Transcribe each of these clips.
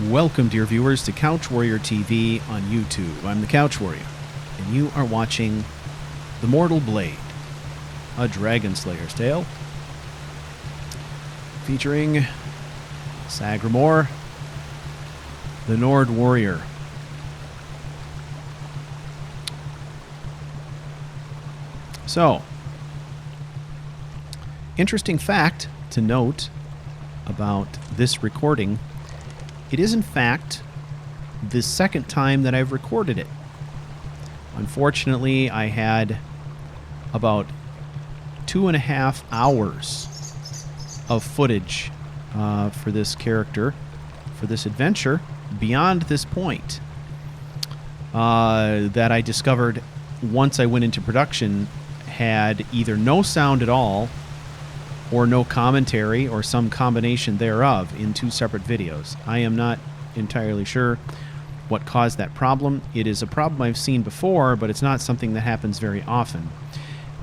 Welcome, dear viewers, to CouchWarrior TV on YouTube. I'm the CouchWarrior, and you are watching The Mortal Blade, a Dragon Slayer's tale, featuring Sagramore, the Nord Warrior. So, interesting fact to note about this recording: it is in fact the second time that I've recorded it. Unfortunately, I had about 2.5 hours of footage for this character, for this adventure, beyond this point, that I discovered once I went into production had either no sound at all or no commentary or some combination thereof in two separate videos. I am not entirely sure what caused that problem. It is a problem I've seen before, but it's not something that happens very often.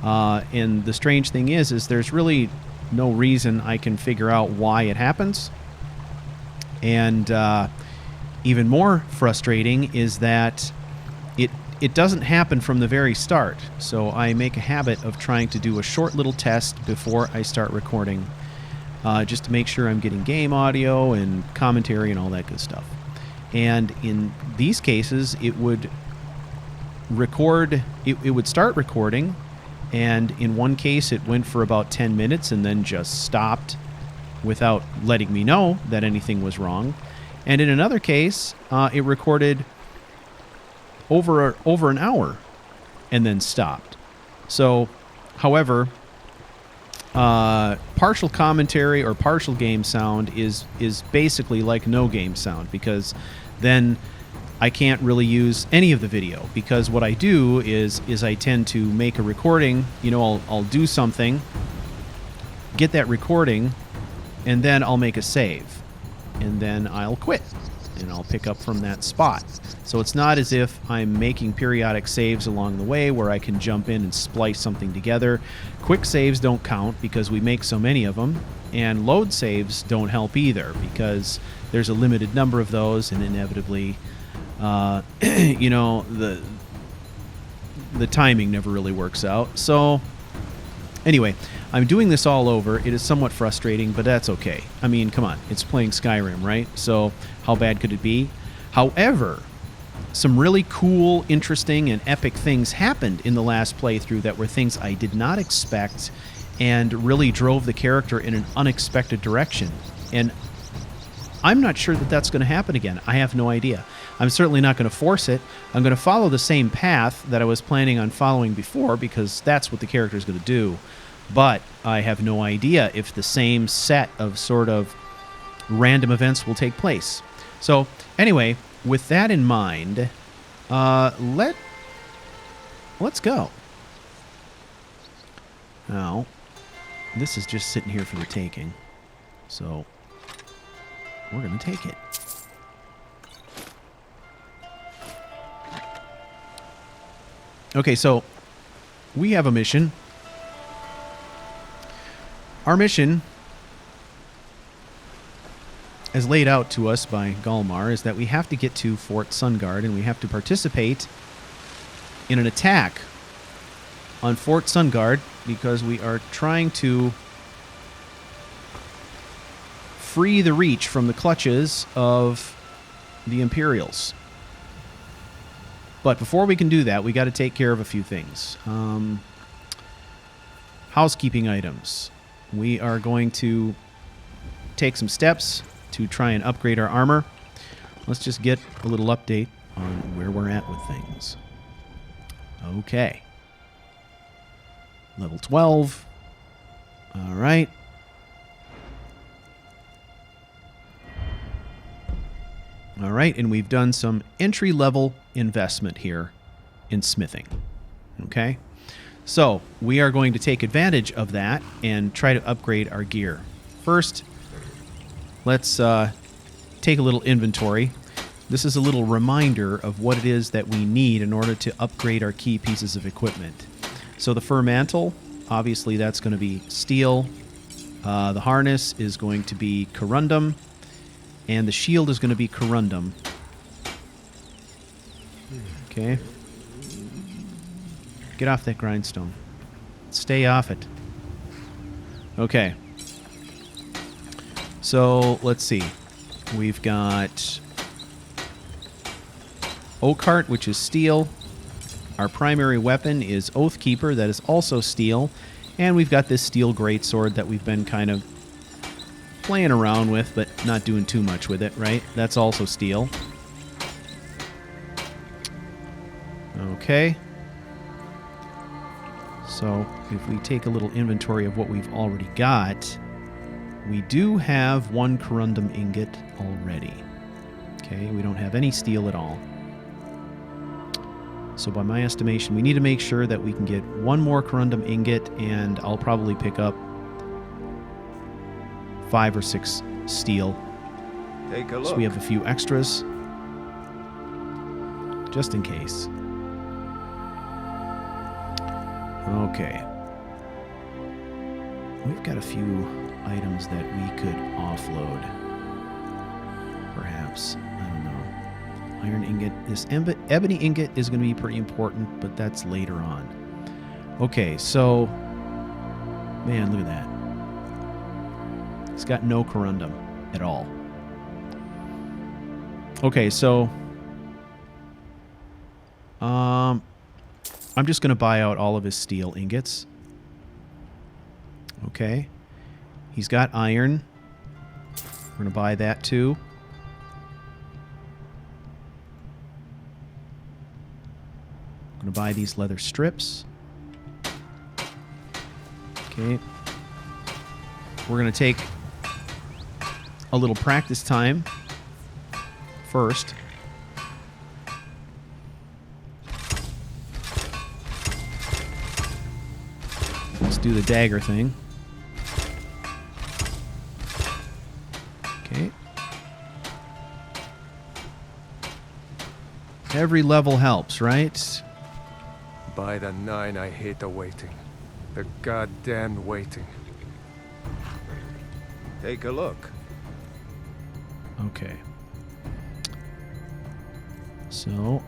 And the strange thing is there's really no reason I can figure out why it happens. And even more frustrating is that it doesn't happen from the very start. So I make a habit of trying to do a short little test before I start recording, just to make sure I'm getting game audio and commentary and all that good stuff. And in these cases, it would record, it would start recording, and in one case it went for about 10 minutes and then just stopped without letting me know that anything was wrong. And in another case, it recorded over an hour and then stopped. So, however, partial commentary or partial game sound is basically like no game sound, because then I can't really use any of the video, because what I do is I tend to make a recording. You know, I'll do something, get that recording, and then I'll make a save, and then I'll quit and I'll pick up from that spot. So it's not as if I'm making periodic saves along the way where I can jump in and splice something together. Quick saves don't count because we make so many of them, and load saves don't help either because there's a limited number of those, and inevitably, you know, the timing never really works out. So anyway, I'm doing this all over. It is somewhat frustrating, but that's okay. I mean, come on, it's playing Skyrim, right? So how bad could it be? However, some really cool, interesting, and epic things happened in the last playthrough that were things I did not expect and really drove the character in an unexpected direction. And I'm not sure that that's going to happen again. I have no idea. I'm certainly not going to force it. I'm going to follow the same path that I was planning on following before, because that's what the character is going to do. But I have no idea if the same set of sort of random events will take place. So anyway, with that in mind, let's go. Now, this is just sitting here for the taking, so we're going to take it. Okay, so we have a mission. Our mission, as laid out to us by Galmar, is that we have to get to Fort Sunguard, and we have to participate in an attack on Fort Sunguard because we are trying to free the Reach from the clutches of the Imperials. But before we can do that, we got to take care of a few things. Housekeeping items. We are going to take some steps to try and upgrade our armor. Let's just get a little update on where we're at with things. Okay. Level 12. All right. All right, and we've done some entry-level investment here in smithing. Okay? So, we are going to take advantage of that and try to upgrade our gear. First, let's take a little inventory. This is a little reminder of what it is that we need in order to upgrade our key pieces of equipment. So the fur mantle, obviously that's going to be steel. The harness is going to be corundum. And the shield is going to be corundum. Okay. Get off that grindstone. Stay off it. Okay. So, let's see. We've got Oakheart, which is steel. Our primary weapon is Oathkeeper, that is also steel. And we've got this steel greatsword that we've been kind of playing around with, but not doing too much with it, right? That's also steel. Okay. So, if we take a little inventory of what we've already got, we do have 1 corundum ingot already. Okay, we don't have any steel at all. So by my estimation, we need to make sure that we can get 1 more corundum ingot, and I'll probably pick up 5 or 6 steel. Take a look. So we have a few extras, just in case. Okay. We've got a few items that we could offload. Perhaps. I don't know. Iron ingot. This ebony ingot is going to be pretty important, but that's later on. Okay, so... Man, look at that. It's got no corundum at all. Okay, so... I'm just going to buy out all of his steel ingots. Okay. He's got iron. We're going to buy that too. I'm going to buy these leather strips. Okay. We're going to take a little practice time first. Let's do the dagger thing. Okay. Every level helps, right? By the 9, I hate the waiting. The goddamn waiting. Take a look. Okay. So,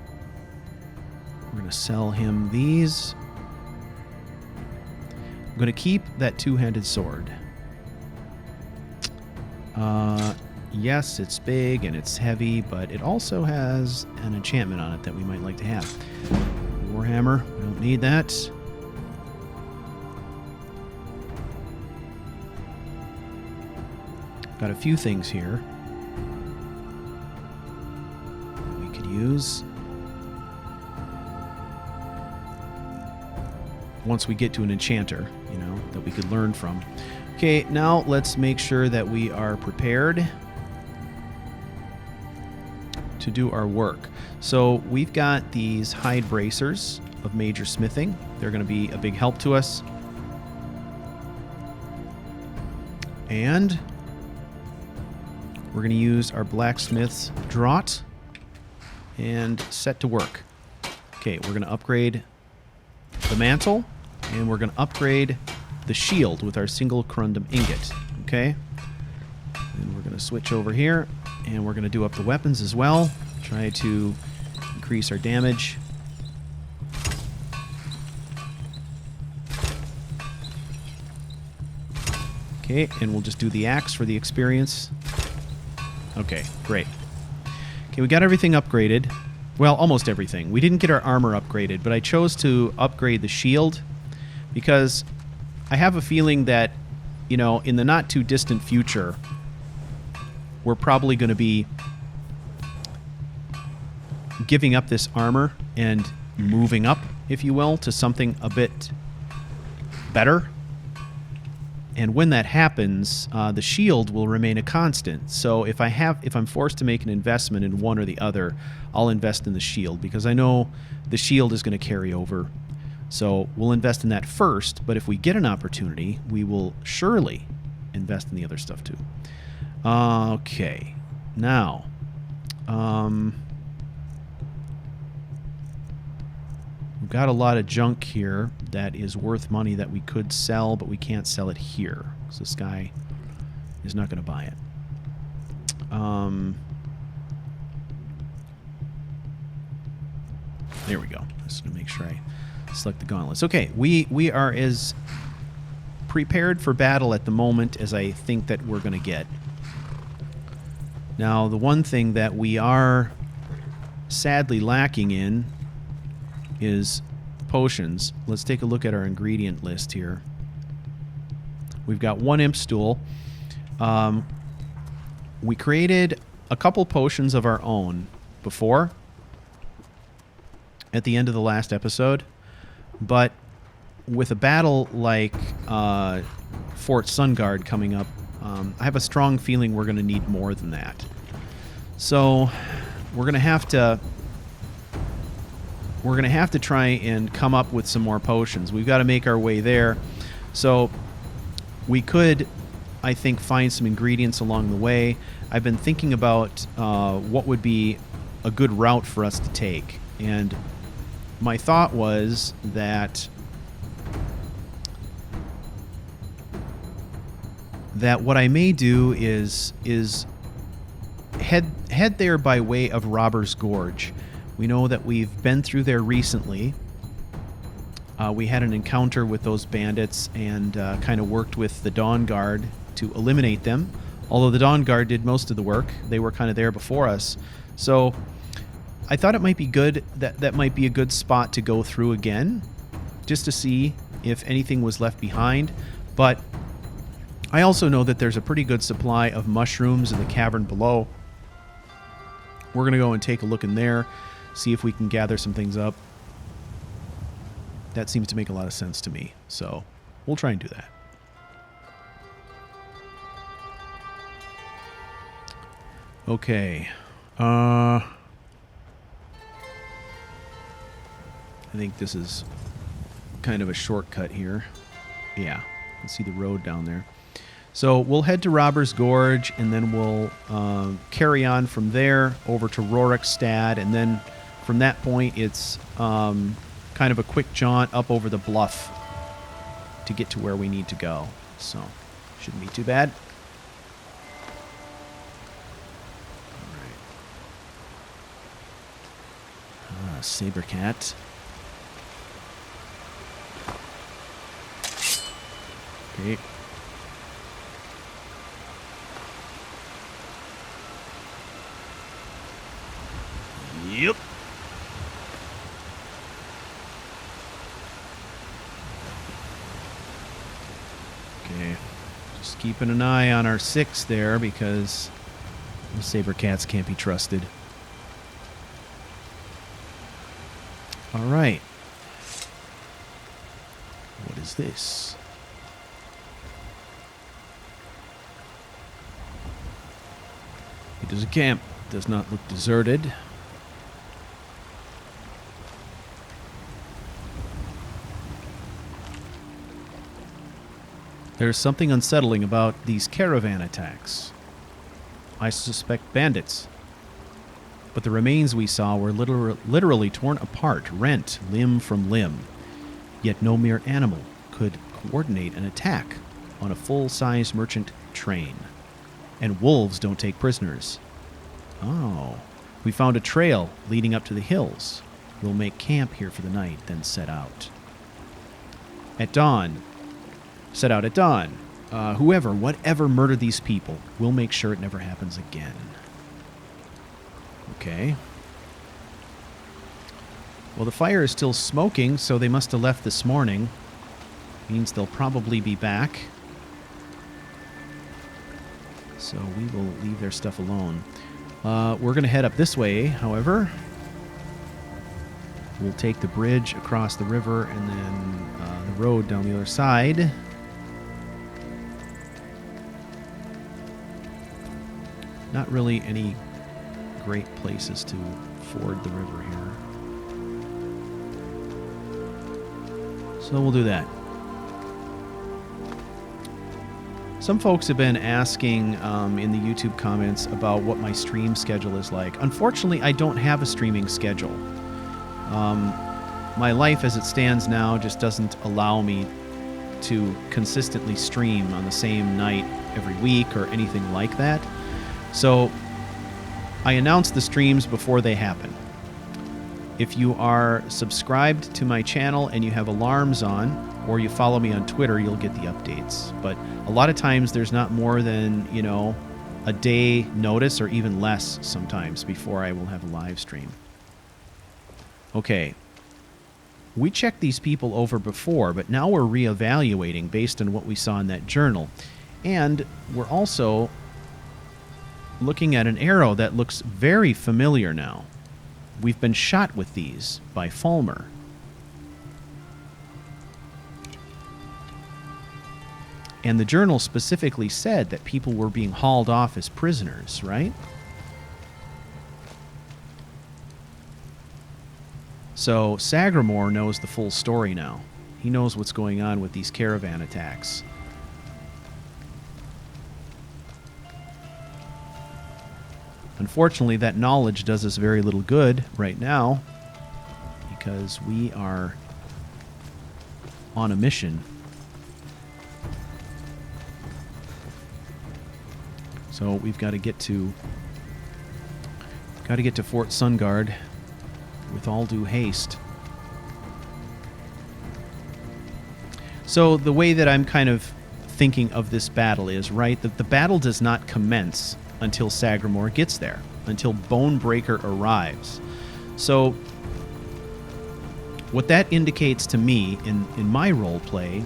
we're going to sell him these. I'm going to keep that two-handed sword. Yes, it's big and it's heavy, but it also has an enchantment on it that we might like to have. Warhammer, we don't need that. Got a few things here that we could use. Once we get to an enchanter, you know, that we could learn from. Okay, now let's make sure that we are prepared to do our work. So we've got these hide bracers of major smithing. They're going to be a big help to us. And we're going to use our blacksmith's draught and set to work. Okay, we're going to upgrade the mantle, and we're going to upgrade the shield with our single corundum ingot. Okay? And we're going to switch over here, and we're going to do up the weapons as well. Try to increase our damage. Okay, and we'll just do the axe for the experience. Okay, great. Okay, we got everything upgraded. Well, almost everything. We didn't get our armor upgraded, but I chose to upgrade the shield because I have a feeling that, you know, in the not too distant future, we're probably going to be giving up this armor and moving up, if you will, to something a bit better. And when that happens, the shield will remain a constant. So if I'm forced to make an investment in one or the other, I'll invest in the shield because I know the shield is going to carry over. So we'll invest in that first, but if we get an opportunity, we will surely invest in the other stuff too. Okay. Now, we've got a lot of junk here that is worth money that we could sell, but we can't sell it here because this guy is not going to buy it. There we go. Just to make sure I select the gauntlets. Okay, we are as prepared for battle at the moment as I think that we're going to get. Now, the one thing that we are sadly lacking in is potions. Let's take a look at our ingredient list here. We've got one imp stool. We created a couple potions of our own before, at the end of the last episode, but with a battle like Fort Sunguard coming up, I have a strong feeling we're going to need more than that. So we're going to have to try and come up with some more potions. We've got to make our way there. So we could, I think, find some ingredients along the way. I've been thinking about what would be a good route for us to take, and my thought was that what I may do is head there by way of Robber's Gorge. We know that we've been through there recently. We had an encounter with those bandits and kind of worked with the Dawn Guard to eliminate them. Although the Dawn Guard did most of the work, they were kind of there before us. So I thought it might be good, that might be a good spot to go through again, just to see if anything was left behind. But I also know that there's a pretty good supply of mushrooms in the cavern below. We're going to go and take a look in there, see if we can gather some things up. That seems to make a lot of sense to me, so we'll try and do that. Okay. I think this is kind of a shortcut here. Yeah, you can see the road down there. So we'll head to Robber's Gorge, and then we'll carry on from there over to Rorickstad, and then from that point it's kind of a quick jaunt up over the bluff to get to where we need to go. So shouldn't be too bad. All right. Saber cat. Okay. Yep. Okay. Just keeping an eye on our 6 there, because the saber cats can't be trusted. All right. What is this? It is a camp. Does not look deserted. There's something unsettling about these caravan attacks. I suspect bandits. But the remains we saw were literally torn apart, rent limb from limb. Yet no mere animal could coordinate an attack on a full-size merchant train. And wolves don't take prisoners. Oh, we found a trail leading up to the hills. We'll make camp here for the night, then set out. At dawn. Set out at dawn. Whatever murdered these people, we'll make sure it never happens again. Okay. Well, the fire is still smoking, so they must have left this morning. Means they'll probably be back. So we will leave their stuff alone. We're going to head up this way, however. We'll take the bridge across the river and then the road down the other side. Not really any great places to ford the river here. So we'll do that. Some folks have been asking in the YouTube comments about what my stream schedule is like. Unfortunately, I don't have a streaming schedule. My life as it stands now just doesn't allow me to consistently stream on the same night every week or anything like that. So I announce the streams before they happen. If you are subscribed to my channel and you have alarms on, or you follow me on Twitter, you'll get the updates. But a lot of times there's not more than, a day notice, or even less sometimes, before I will have a live stream. Okay. We checked these people over before, but now we're reevaluating based on what we saw in that journal. And we're also looking at an arrow that looks very familiar now. We've been shot with these by Falmer. And the journal specifically said that people were being hauled off as prisoners, right? So Sagramore knows the full story now. He knows what's going on with these caravan attacks. Unfortunately, that knowledge does us very little good right now, because we are on a mission. So we've got to get to Fort Sungard with all due haste. So the way that I'm kind of thinking of this battle is, right, that the battle does not commence until Sagramore gets there, until Bonebreaker arrives. So what that indicates to me in my role play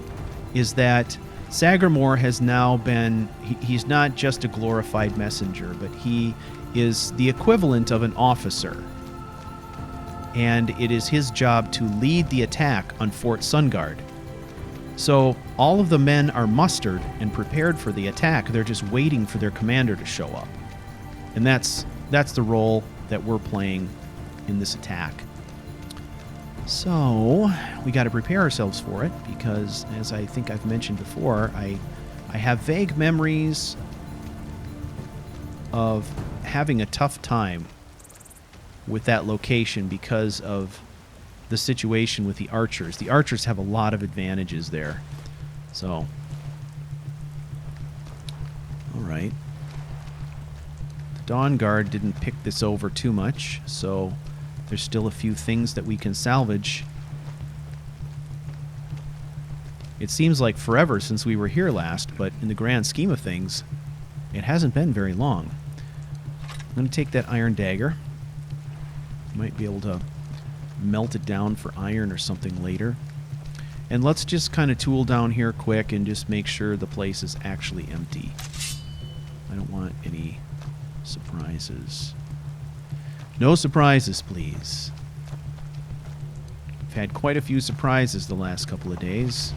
is that Sagramore has now been, he's not just a glorified messenger, but he is the equivalent of an officer. And it is his job to lead the attack on Fort Sungard. So all of the men are mustered and prepared for the attack. They're just waiting for their commander to show up. And that's the role that we're playing in this attack. So we got to prepare ourselves for it, because, as I think I've mentioned before, I have vague memories of having a tough time with that location because of the situation with the archers. The archers have a lot of advantages there. So, all right. The Dawn Guard didn't pick this over too much, so there's still a few things that we can salvage. It seems like forever since we were here last, but in the grand scheme of things, it hasn't been very long. I'm going to take that iron dagger. Might be able to melt it down for iron or something later. And let's just kind of tool down here quick and just make sure the place is actually empty. I don't want any surprises. No surprises, please. I've had quite a few surprises the last couple of days.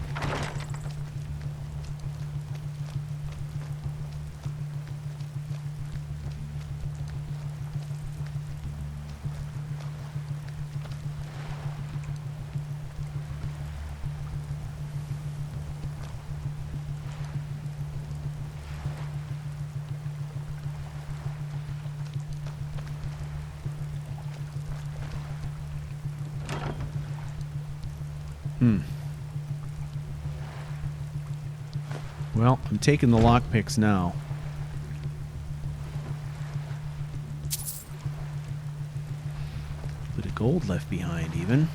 Well, I'm taking the lockpicks now. Bit of gold left behind, even.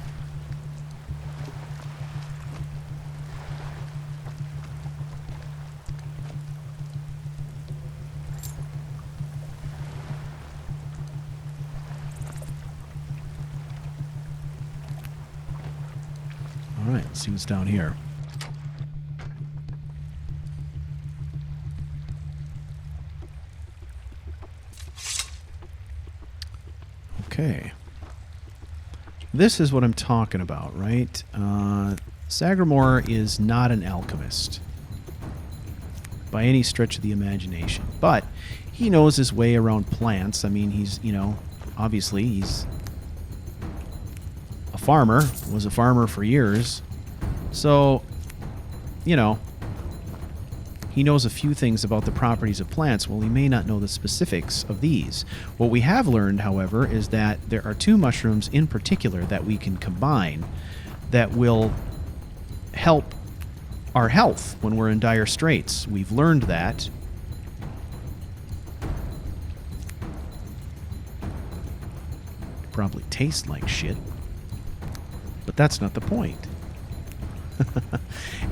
All right, let's see what's down here. Okay. This is what I'm talking about, right? Sagramore is not an alchemist by any stretch of the imagination, but he knows his way around plants. I mean, he's, obviously he's a farmer, was a farmer for years. So, he knows a few things about the properties of plants. Well, he may not know the specifics of these. What we have learned, however, is that there are two mushrooms in particular that we can combine that will help our health when we're in dire straits. We've learned that. probably taste like shit. But that's not the point.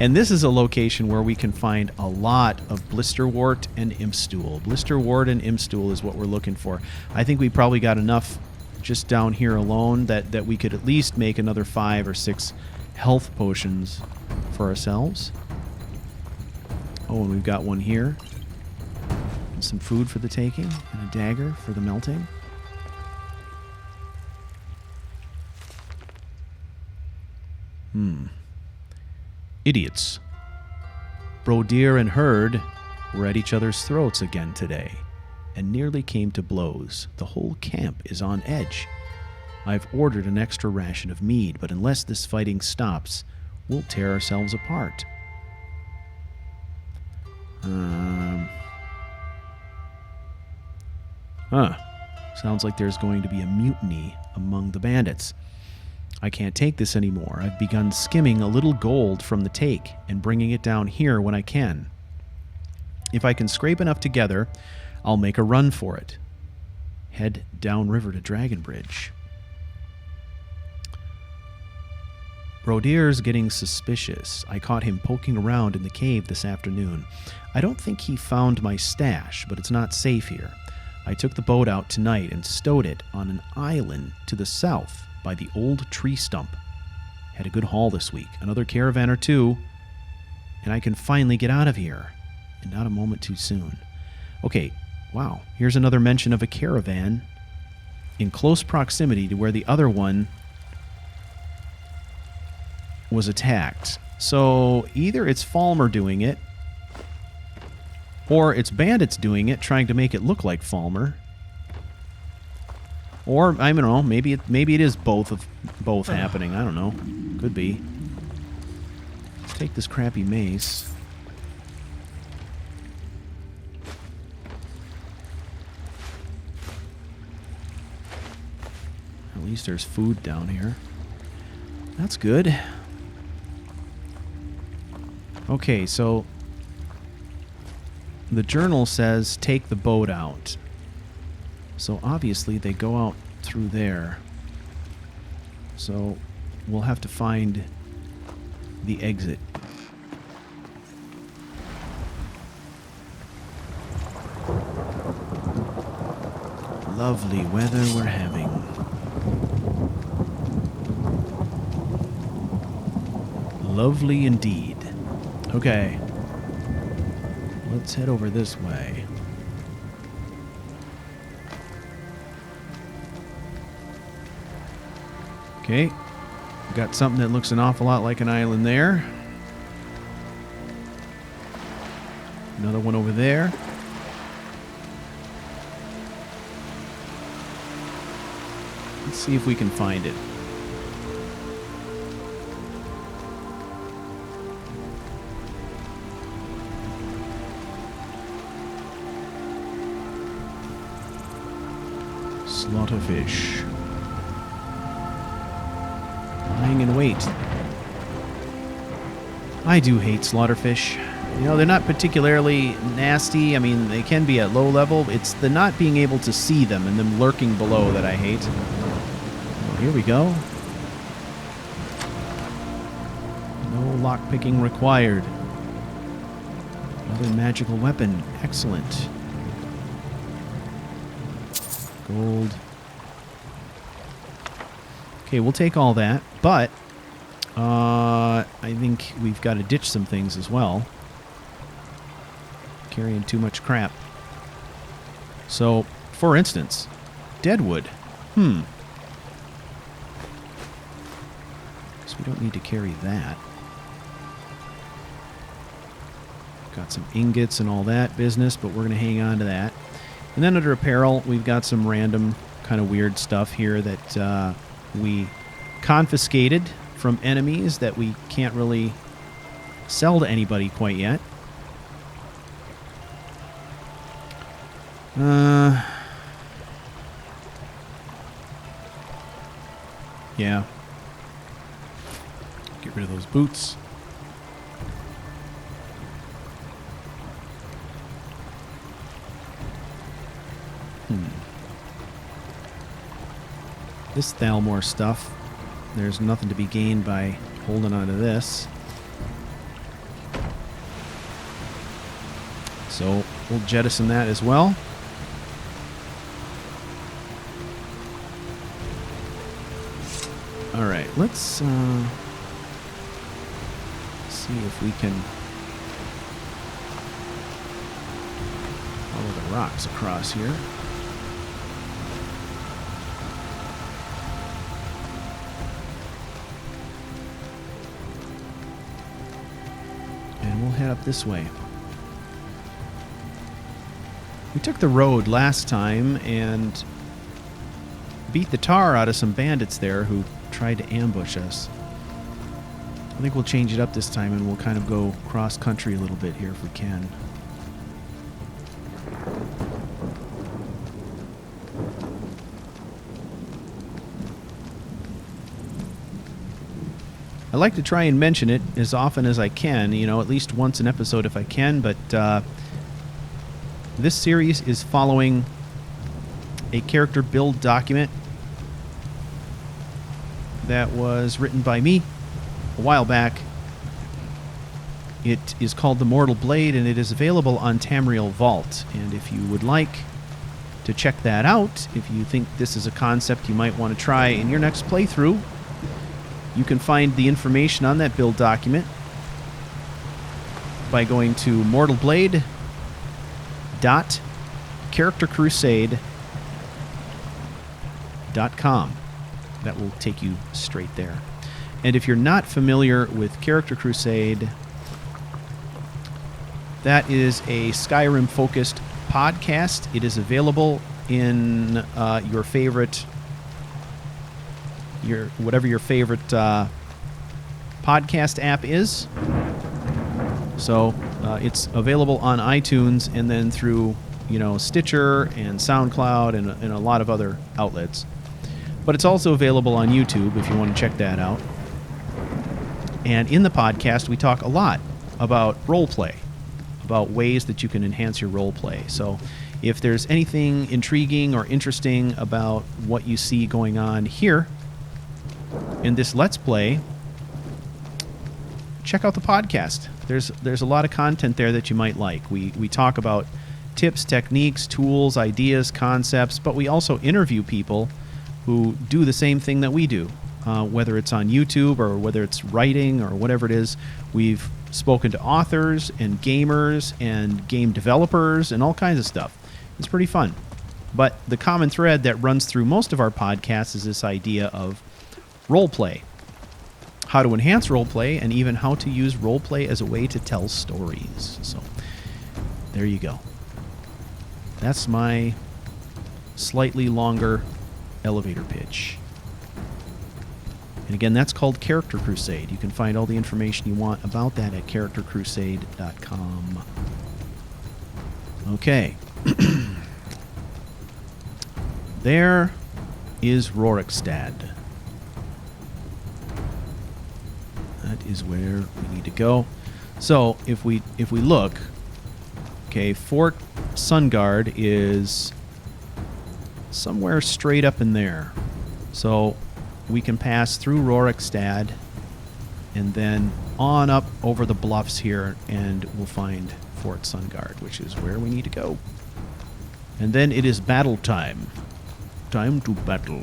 And this is a location where we can find a lot of blisterwort and impstool. Blisterwort and impstool is what we're looking for. I think we probably got enough just down here alone that we could at least make another 5 or 6 health potions for ourselves. Oh, and we've got one here. And some food for the taking, and a dagger for the melting. Idiots. Brodir and Herd were at each other's throats again today, and nearly came to blows. The whole camp is on edge. I've ordered an extra ration of mead, but unless this fighting stops, we'll tear ourselves apart. Sounds like there's going to be a mutiny among the bandits. I can't take this anymore. I've begun skimming a little gold from the take and bringing it down here when I can. If I can scrape enough together, I'll make a run for it. Head downriver to Dragonbridge. Brodir's getting suspicious. I caught him poking around in the cave this afternoon. I don't think he found my stash, but it's not safe here. I took the boat out tonight and stowed it on an island to the south by the old tree stump. Had a good haul this week. Another caravan or two, and I can finally get out of here. And not a moment too soon. Okay, wow. Here's another mention of a caravan in close proximity to where the other one was attacked. So either it's Falmer doing it, or it's bandits doing it, trying to make it look like Falmer. Or, I don't know, maybe it is both happening. I don't know. Could be. Let's take this crappy mace. At least there's food down here. That's good. Okay, so the journal says take the boat out. So obviously they go out through there. So we'll have to find the exit. Lovely weather we're having. Lovely indeed. Okay. Let's head over this way. Okay, got something that looks an awful lot like an island there. Another one over there. Let's see if we can find it. Slaughterfish. Lying in wait. I do hate slaughterfish. You know, they're not particularly nasty. I mean, they can be at low level. It's the not being able to see them and them lurking below that I hate. Well, here we go. No lockpicking required. Another magical weapon. Excellent. Gold. Okay, we'll take all that, but I think we've got to ditch some things as well. Carrying too much crap. So, for instance, deadwood. So we don't need to carry that. Got some ingots and all that business, but we're going to hang on to that. And then under apparel, we've got some random kind of weird stuff here that we confiscated from enemies that we can't really sell to anybody quite yet. Yeah. Get rid of those boots. this Thalmor stuff. There's nothing to be gained by holding on to this. So we'll jettison that as well. All right, let's see if we can follow the rocks across here. And we'll head up this way. We took the road last time and beat the tar out of some bandits there who tried to ambush us. I think we'll change it up this time and we'll kind of go cross-country a little bit here if we can. I like to try and mention it as often as I can, you know, at least once an episode if I can, but this series is following a character build document that was written by me a while back. It is called The Mortal Blade, and it is available on Tamriel Vault. And if you would like to check that out, if you think this is a concept you might want to try in your next playthrough, you can find the information on that build document by going to mortalblade.charactercrusade.com. That will take you straight there. And if you're not familiar with Character Crusade, that is a Skyrim-focused podcast. It is available in your favorite, whatever your favorite podcast app is. So it's available on iTunes and then through, you know, Stitcher and SoundCloud and a lot of other outlets. But it's also available on YouTube if you want to check that out. And in the podcast, we talk a lot about roleplay, about ways that you can enhance your roleplay. So if there's anything intriguing or interesting about what you see going on here in this Let's Play, check out the podcast. There's a lot of content there that you might like. We talk about tips, techniques, tools, ideas, concepts, but we also interview people who do the same thing that we do, whether it's on YouTube or whether it's writing or whatever it is. We've spoken to authors and gamers and game developers and all kinds of stuff. It's pretty fun. But the common thread that runs through most of our podcasts is this idea of roleplay, how to enhance roleplay, and even how to use roleplay as a way to tell stories. So there you go. That's my slightly longer elevator pitch. And again, that's called Character Crusade. You can find all the information you want about that at charactercrusade.com. Okay. There is Rorickstad. That is where we need to go. So if we look, okay, Fort Sunguard is somewhere straight up in there. So we can pass through Rorickstad and then on up over the bluffs here, and we'll find Fort Sunguard, which is where we need to go. And then it is battle time. Time to battle.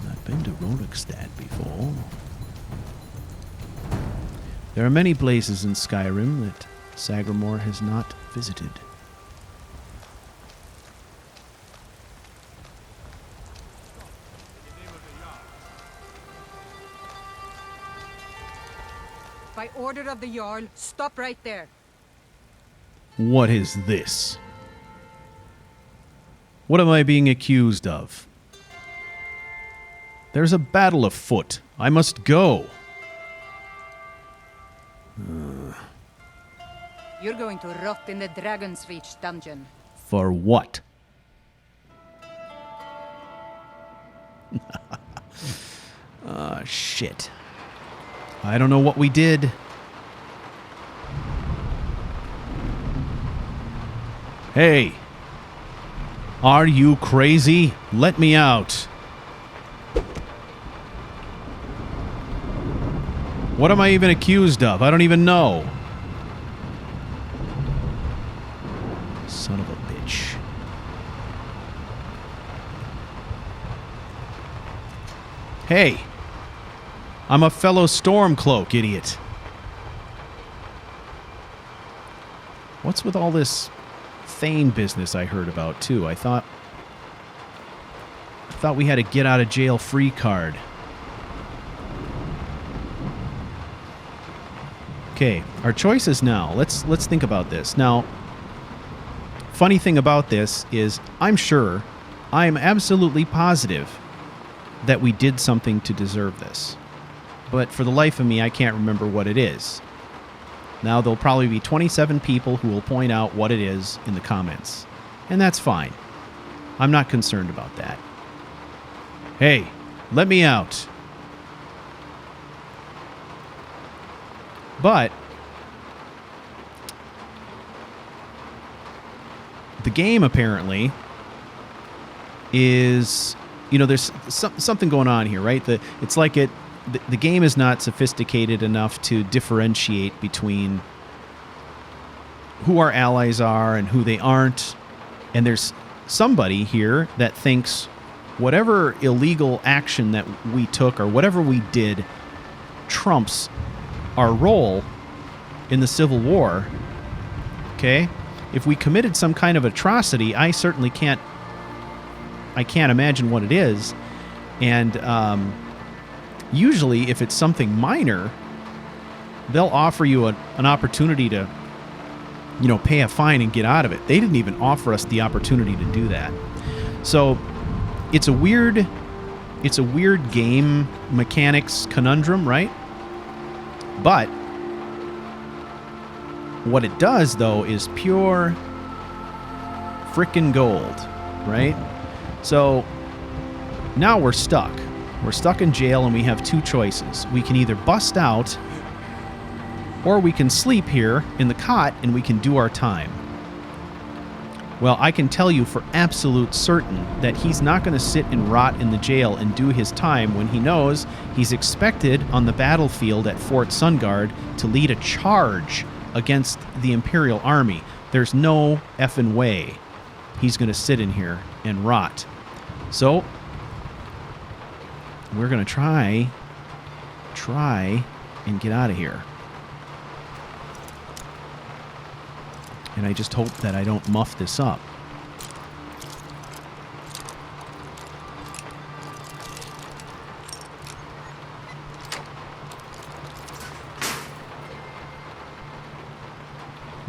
I've been to Rorickstad before. There are many places in Skyrim that Sagramore has not visited. By order of the Jarl, stop right there. What is this? What am I being accused of? There's a battle afoot. I must go. You're going to rot in the Dragon's Reach dungeon. For what? Shit. I don't know what we did. Hey, Are you crazy? Let me out. What am I even accused of? I don't even know. Son of a bitch. Hey. I'm a fellow Stormcloak, idiot. What's with all this Thane business I heard about, too? I thought we had a get-out-of-jail-free card. Okay, our choices now. Let's think about this. Now, funny thing about this is I'm absolutely positive that we did something to deserve this. But for the life of me, I can't remember what it is. Now, there'll probably be 27 people who will point out what it is in the comments. And that's fine. I'm not concerned about that. Hey, let me out. But the game apparently is, there's something going on here, right? It's like the game is not sophisticated enough to differentiate between who our allies are and who they aren't. And there's somebody here that thinks whatever illegal action that we took or whatever we did trumps our role in the Civil War. Okay? If we committed some kind of atrocity, I certainly can't imagine what it is. And usually, if it's something minor, they'll offer you an opportunity to, pay a fine and get out of it. They didn't even offer us the opportunity to do that. So it's a weird game mechanics conundrum, right? But what it does, though, is pure frickin' gold, right? So now we're stuck. We're stuck in jail and we have two choices. We can either bust out or we can sleep here in the cot and we can do our time. Well, I can tell you for absolute certain that he's not going to sit and rot in the jail and do his time when he knows he's expected on the battlefield at Fort Sungard to lead a charge against the Imperial Army. There's no effing way he's going to sit in here and rot. So we're going to try and get out of here. And I just hope that I don't muff this up.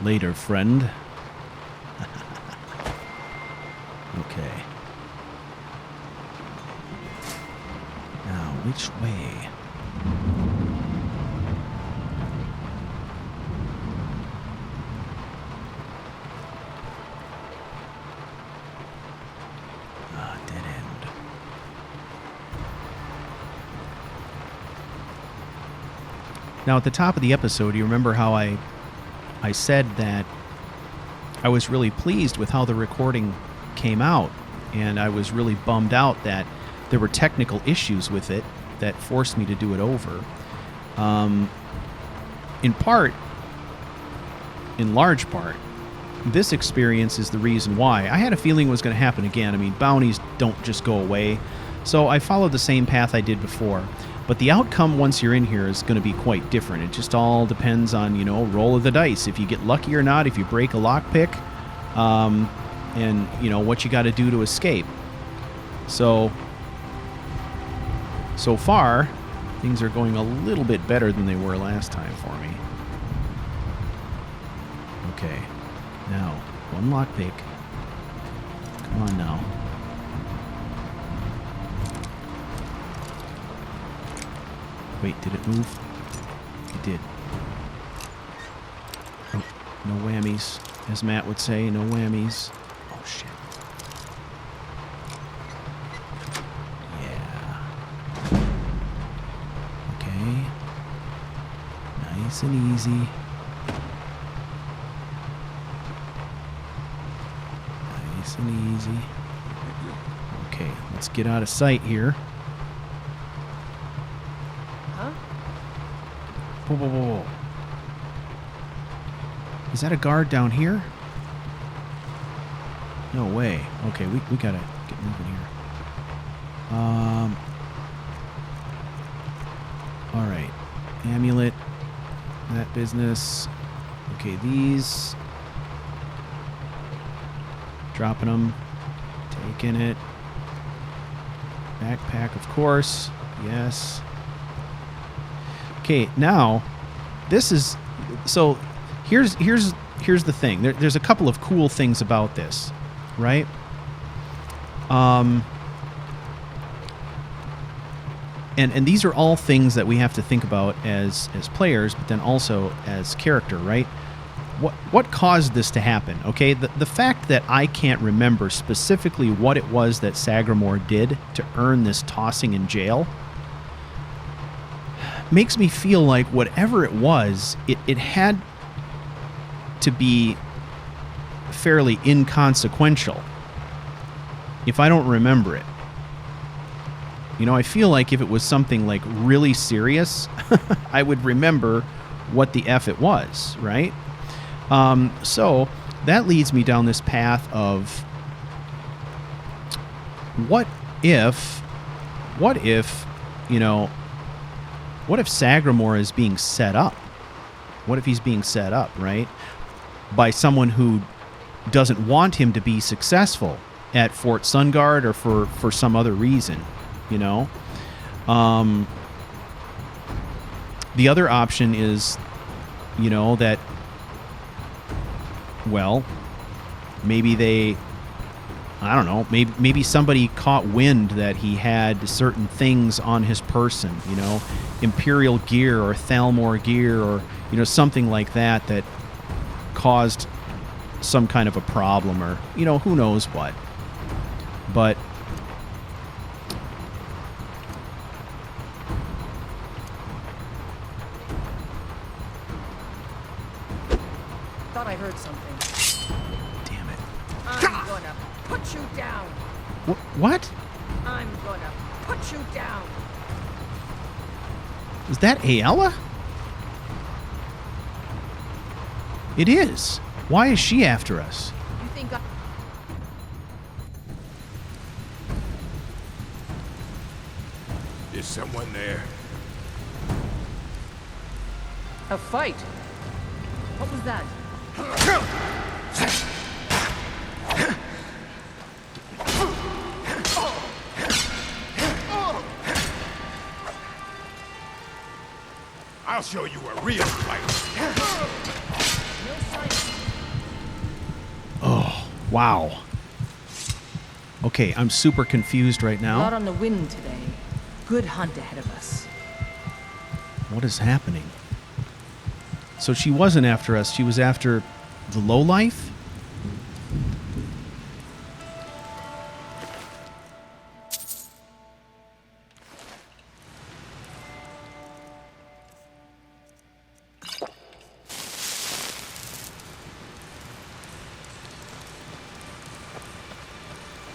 Later, friend. Okay. Now, which way? Dead end. Now, at the top of the episode, you remember how I said that I was really pleased with how the recording came out, and I was really bummed out that there were technical issues with it that forced me to do it over. In large part, this experience is the reason why. I had a feeling it was going to happen again. I mean, bounties don't just go away. So I followed the same path I did before. But the outcome once you're in here is going to be quite different. It just all depends on, roll of the dice. If you get lucky or not, if you break a lockpick, and, what you got to do to escape. So far, things are going a little bit better than they were last time for me. Okay. Now, one lockpick. Come on now. Wait, did it move? It did. Oh, no whammies. As Matt would say, no whammies. Oh, shit. Yeah. Okay. Nice and easy. Nice and easy. Okay, let's get out of sight here. Huh? Whoa, whoa, whoa, whoa. Is that a guard down here? No way. Okay, we gotta get moving here. Alright. Amulet. That business. Okay, these. Dropping them. Taking it. Backpack, of course. Yes. Okay, now, this is... So, here's the thing. There's a couple of cool things about this, right? And these are all things that we have to think about as players, but then also as character, right? What caused this to happen? Okay, the fact that I can't remember specifically what it was that Sagramore did to earn this tossing in jail makes me feel like whatever it was, it had to be fairly inconsequential if I don't remember it. You know, I feel like if it was something like really serious, I would remember what the F it was, right? So that leads me down this path of what if Sagramore is being set up? What if he's being set up, right? By someone who doesn't want him to be successful at Fort Sungard or for some other reason, you know? The other option is, you know, that, well, maybe I don't know, maybe somebody caught wind that he had certain things on his person, you know, Imperial gear or Thalmor gear or, you know, something like that caused some kind of a problem or, you know, who knows what. But Thought I heard something. damn it. I'm gonna put you down. What? I'm gonna put you down. Is that Ayala? It is. Why is she after us? You think I... Is someone there? A fight? What was that? I'll show you a real fight. No sign. Oh, wow. Okay, I'm super confused right A lot now. on the wind today. Good hunt ahead of us. What is happening? So she wasn't after us. She was after the lowlife?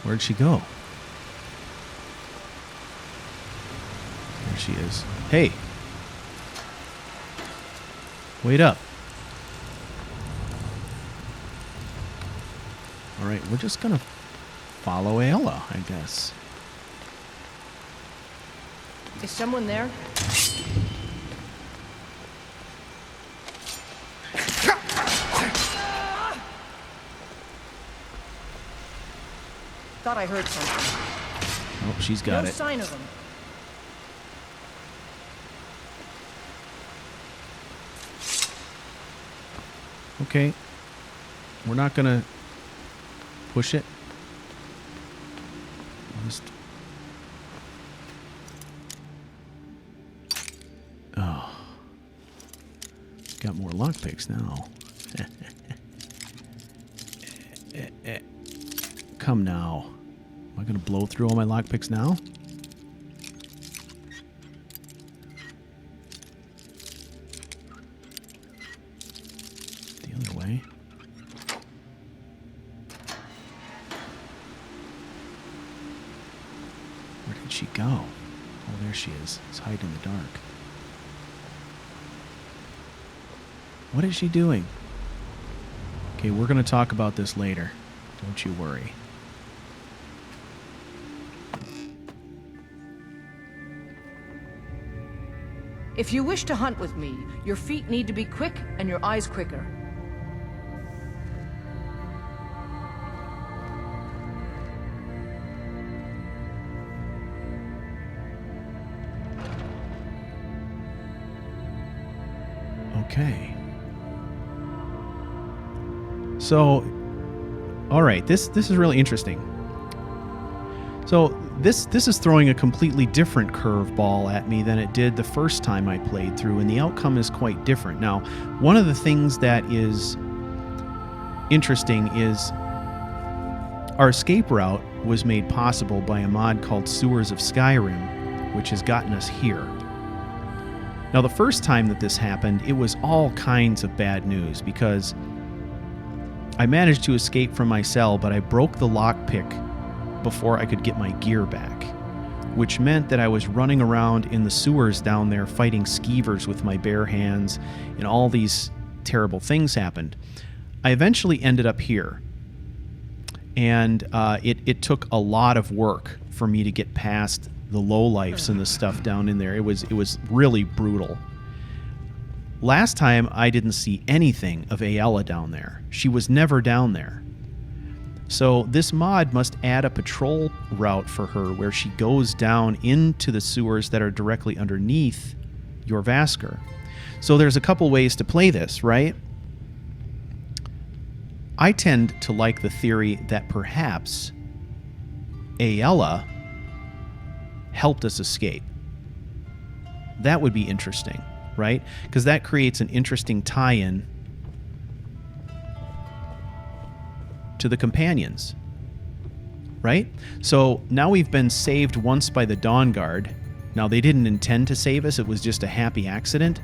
Where'd she go? There she is. Hey! Wait up. Alright, we're just gonna follow Ayala, I guess. Is someone there? Thought I heard something. Oh, she's got No it. sign of him. Okay. We're not gonna push it. Just... Oh. Got more lockpicks now. Come now. Am I gonna blow through all my lockpicks now? The other way. she go? Oh, there she is. It's hiding in the dark. What is she doing? Okay, we're going to talk about this later. Don't you worry. If you wish to hunt with me, your feet need to be quick and your eyes quicker. Okay. So, all right, this is really interesting. So this is throwing a completely different curveball at me than it did the first time I played through, and the outcome is quite different. Now, one of the things that is interesting is our escape route was made possible by a mod called Sewers of Skyrim, which has gotten us here. Now, the first time that this happened, it was all kinds of bad news because I managed to escape from my cell, but I broke the lockpick before I could get my gear back, which meant that I was running around in the sewers down there fighting skeevers with my bare hands, and all these terrible things happened. I eventually ended up here, and it took a lot of work for me to get past the lowlifes and the stuff down in there. It was really brutal. Last time I didn't see anything of Aella down there. She was never down there. So this mod must add a patrol route for her where she goes down into the sewers that are directly underneath your Vasker. So there's a couple ways to play this, right? I tend to like the theory that perhaps Aella helped us escape. That would be interesting, right? Because that creates an interesting tie-in to the companions, right? So now we've been saved once by the Dawn Guard. Now, they didn't intend to save us. It was just a happy accident.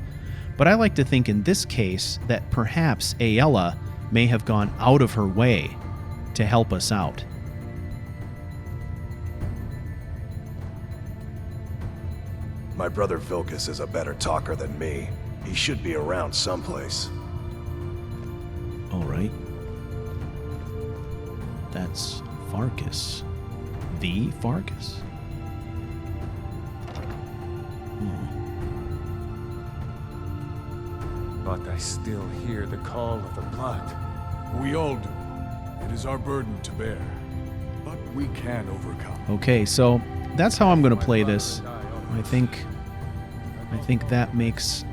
But I like to think in this case that perhaps Aella may have gone out of her way to help us out. My brother Vilkas is a better talker than me. He should be around someplace. All right. That's Farkas. The Farkas. But I still hear the call of the blood. We all do. It is our burden to bear. But we can overcome. Okay, so that's how I'm going to play this. I think that makes,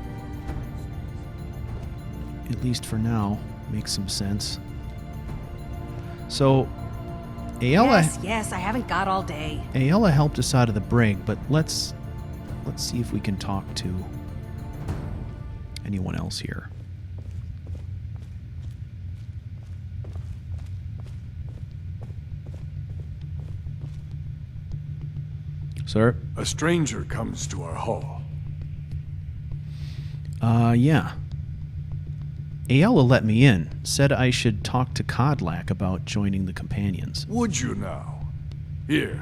at least for now, makes some sense. So, Aella... Yes, I haven't got all day. Aella helped us out of the brig, but let's see if we can talk to anyone else here. Sir? A stranger comes to our hall. Yeah. Aella let me in. Said I should talk to Codlac about joining the companions. Would you now? Here,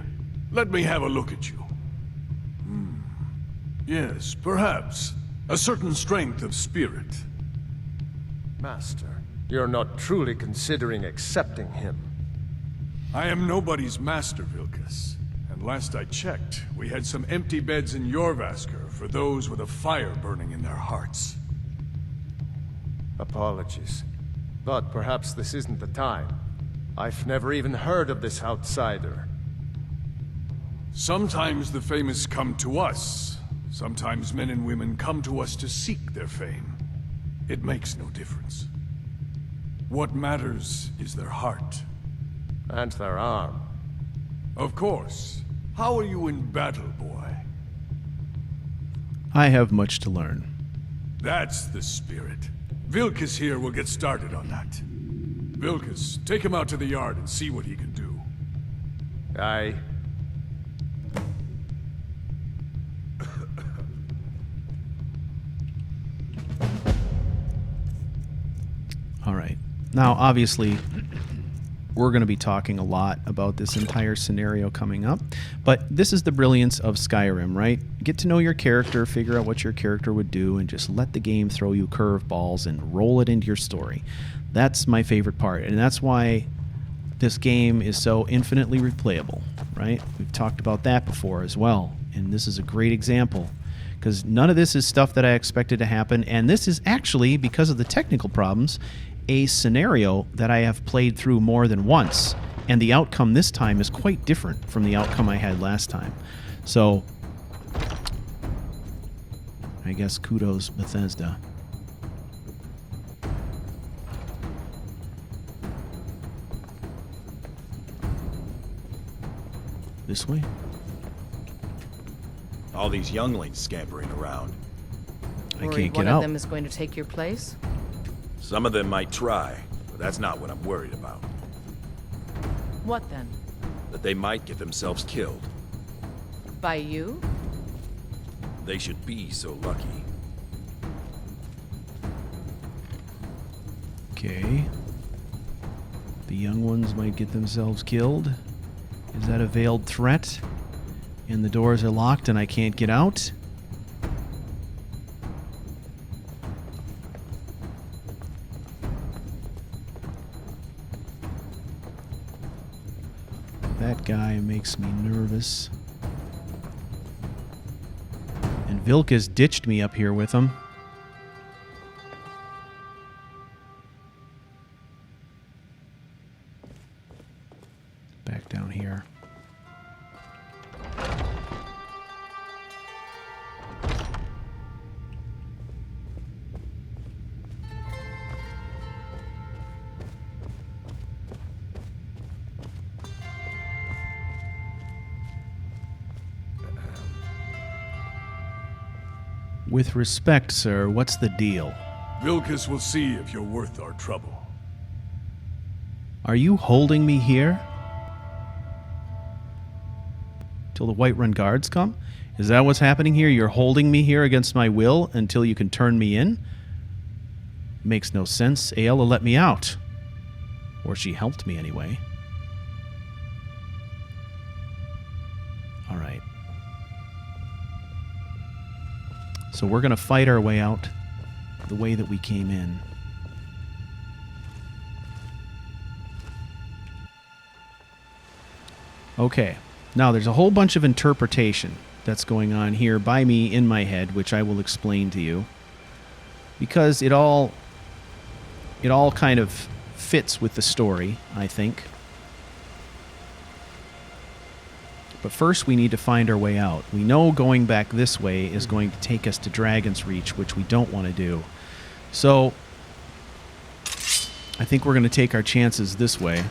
let me have a look at you. Yes, perhaps. A certain strength of spirit. Master, you're not truly considering accepting him. I am nobody's master, Vilkas. And last I checked, we had some empty beds in your Vasker for those with a fire burning in their hearts. Apologies. But perhaps this isn't the time. I've never even heard of this outsider. Sometimes the famous come to us. Sometimes men and women come to us to seek their fame. It makes no difference. What matters is their heart. And their arm. Of course. How are you in battle, boy? I have much to learn. That's the spirit. Vilkas here will get started on that. Vilkas, take him out to the yard and see what he can do. Aye. All right. Now, obviously, we're going to be talking a lot about this entire scenario coming up. But this is the brilliance of Skyrim, right? Get to know your character, figure out what your character would do, and just let the game throw you curveballs and roll it into your story. That's my favorite part, and that's why this game is so infinitely replayable, right? We've talked about that before as well, and this is a great example, because none of this is stuff that I expected to happen, and this is actually, because of the technical problems, a scenario that I have played through more than once, and the outcome this time is quite different from the outcome I had last time. So, I guess kudos Bethesda. This way? All these younglings scampering around. I Worried can't get one out. of them is going to take your place? Some of them might try, but that's not what I'm worried about. What then? That they might get themselves killed. By you? They should be so lucky. Okay. The young ones might get themselves killed. Is that a veiled threat? And the doors are locked and I can't get out? That guy makes me nervous. And Vilkas ditched me up here with him. Back down here. With respect, sir, what's the deal? Vilkas will see if you're worth our trouble. Are you holding me here? Till the Whiterun guards come? Is that what's happening here? You're holding me here against my will until you can turn me in? Makes no sense. Aela let me out. Or she helped me anyway. Alright. So we're going to fight our way out the way that we came in. Okay. Now, there's a whole bunch of interpretation that's going on here by me in my head, which I will explain to you. Because it all kind of fits with the story, I think. But first we need to find our way out. We know going back this way is going to take us to Dragon's Reach, which we don't want to do. So, I think we're going to take our chances this way.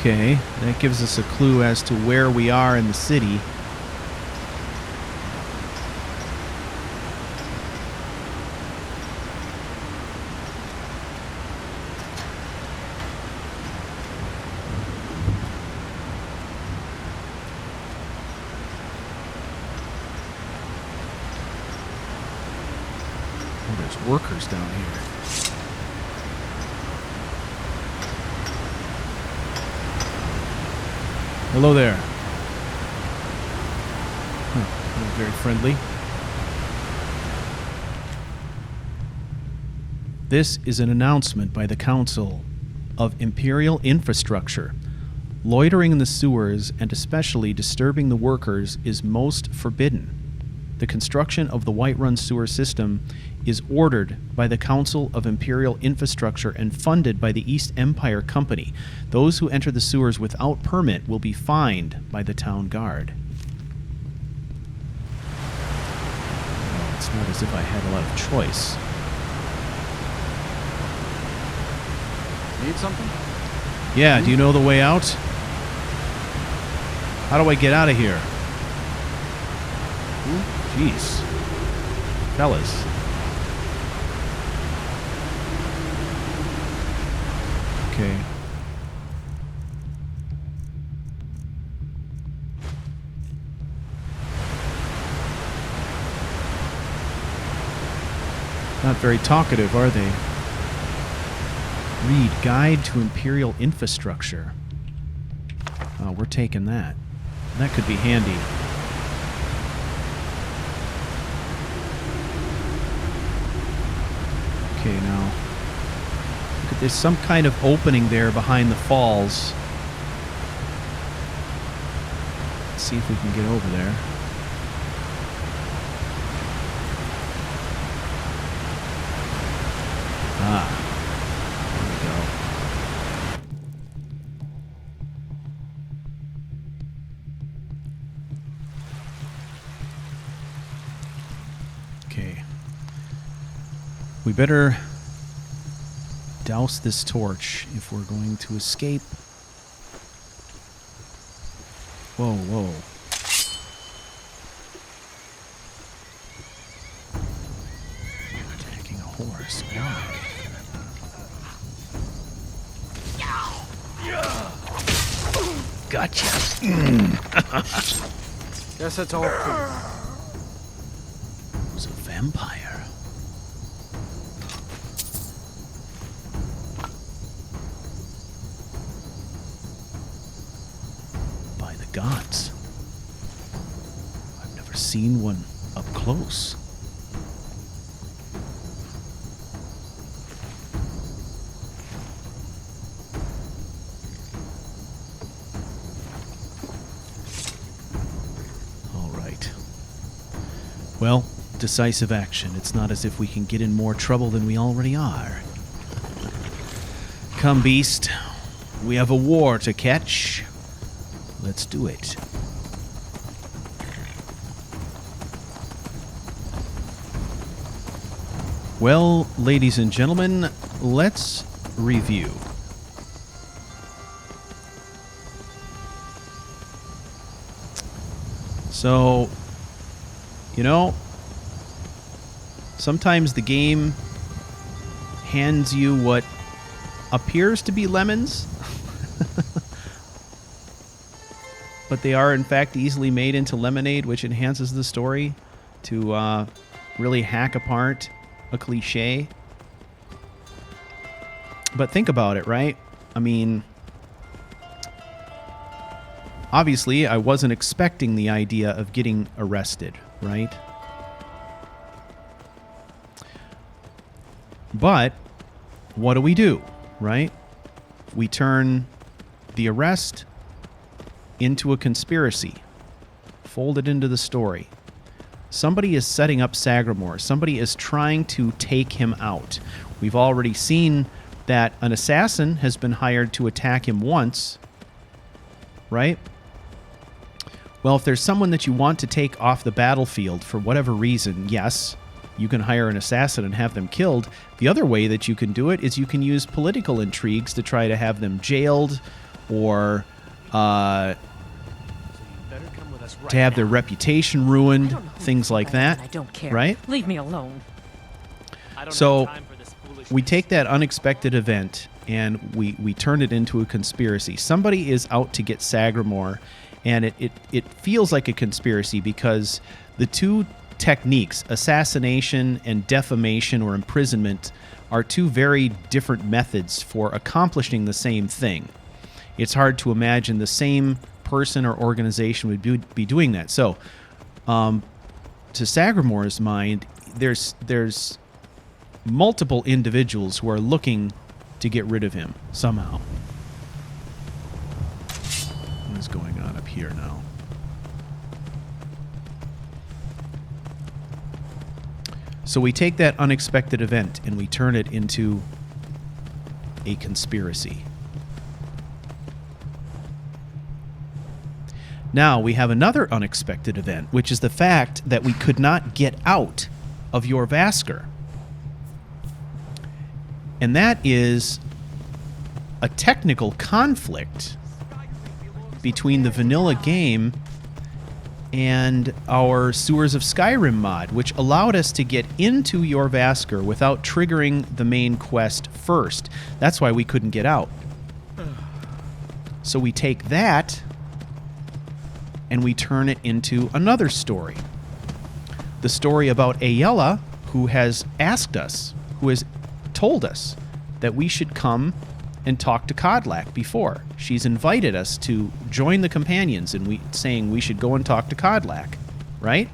Okay, that gives us a clue as to where we are in the city. Oh, there's workers down here. Hello there. Huh, not very friendly. This is an announcement by the Council of Imperial Infrastructure. Loitering in the sewers and especially disturbing the workers is most forbidden. The construction of the Whiterun sewer system is ordered by the Council of Imperial Infrastructure and funded by the East Empire Company. Those who enter the sewers without permit will be fined by the town guard. Well, it's not as if I had a lot of choice. Need something? Yeah, do you know the way out? How do I get out of here? Jeez. Fellas. Okay. Not very talkative, are they? Read Guide to Imperial Infrastructure. Oh, we're taking that. That could be handy. Okay, now. Look at, there's some kind of opening there behind the falls. Let's see if we can get over there. Ah. We better douse this torch if we're going to escape. Whoa, whoa. Attacking a horse. Why? Gotcha. Guess that's all clear. It was a vampire. Gods. I've never seen one up close. All right. Well, decisive action. It's not as if we can get in more trouble than we already are. Come, beast. We have a war to catch. Let's do it. Well, ladies and gentlemen, let's review. So, you know, sometimes the game hands you what appears to be lemons. But they are, in fact, easily made into lemonade, which enhances the story to really hack apart a cliche. But think about it, right? I mean, obviously, I wasn't expecting the idea of getting arrested, right? But what do, right? We turn the arrest into a conspiracy, folded into the story. Somebody is setting up Sagramore. Somebody is trying to take him out. We've already seen that an assassin has been hired to attack him once, right? Well, if there's someone that you want to take off the battlefield for whatever reason, yes, you can hire an assassin and have them killed. The other way that you can do it is you can use political intrigues to try to have them jailed or to have their reputation ruined, things like that. I don't care. Right? Leave me alone. So we take that unexpected event and we turn it into a conspiracy. Somebody is out to get Sagramore, and it feels like a conspiracy because the two techniques, assassination and defamation or imprisonment, are two very different methods for accomplishing the same thing. It's hard to imagine the same person or organization would be doing that. So, to Sagramore's mind, there's multiple individuals who are looking to get rid of him somehow. What is going on up here now? So we take that unexpected event and we turn it into a conspiracy. Now we have another unexpected event, which is the fact that we could not get out of your Vasker. And that is a technical conflict between the vanilla game and our Sewers of Skyrim mod, which allowed us to get into Jorvaskr without triggering the main quest first. That's why we couldn't get out. So we take that and we turn it into another story. The story about Ayala, who has asked us, who has told us that we should come and talk to Kodlak before. She's invited us to join the companions and saying we should go and talk to Kodlak, right?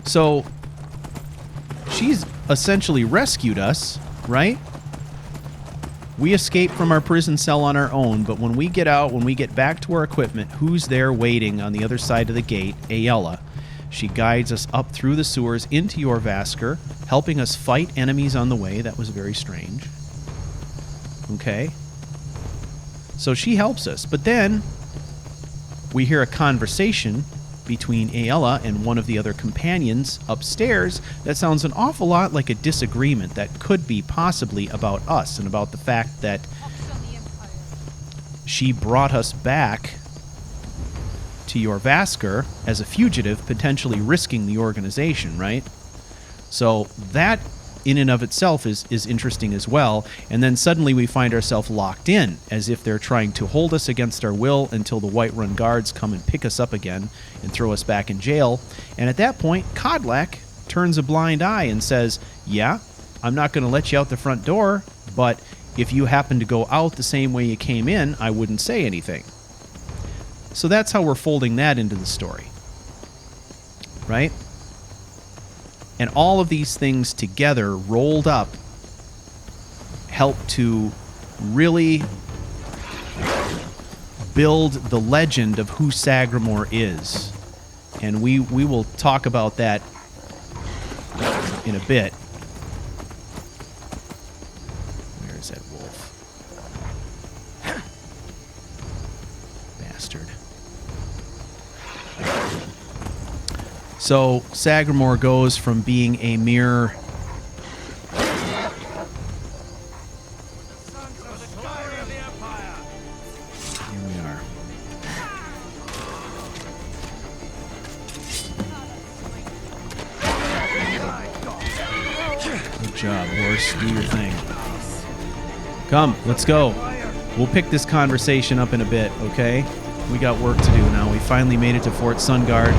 So she's essentially rescued us, right? We escaped from our prison cell on our own, but when we get out, when we get back to our equipment, who's there waiting on the other side of the gate? Ayala. She guides us up through the sewers into Jorvaskr, helping us fight enemies on the way. That was very strange. Okay. So she helps us. But then we hear a conversation between Ayala and one of the other companions upstairs that sounds an awful lot like a disagreement that could be possibly about us and about the fact that she brought us back to Jorvaskr as a fugitive, potentially risking the organization, right? So that in and of itself is interesting as well. And then suddenly we find ourselves locked in, as if they're trying to hold us against our will until the Whiterun guards come and pick us up again and throw us back in jail. And at that point, Kodlak turns a blind eye and says, yeah, I'm not going to let you out the front door, but if you happen to go out the same way you came in, I wouldn't say anything. So that's how we're folding that into the story, right? And all of these things together, rolled up, help to really build the legend of who Sagramore is. And we will talk about that in a bit. Where is that wolf? Bastard. So Sagramore goes from being a mere here we are. Good job, horse. Do your thing. Come, let's go. We'll pick this conversation up in a bit, okay? We got work to do now. We finally made it to Fort Sungard.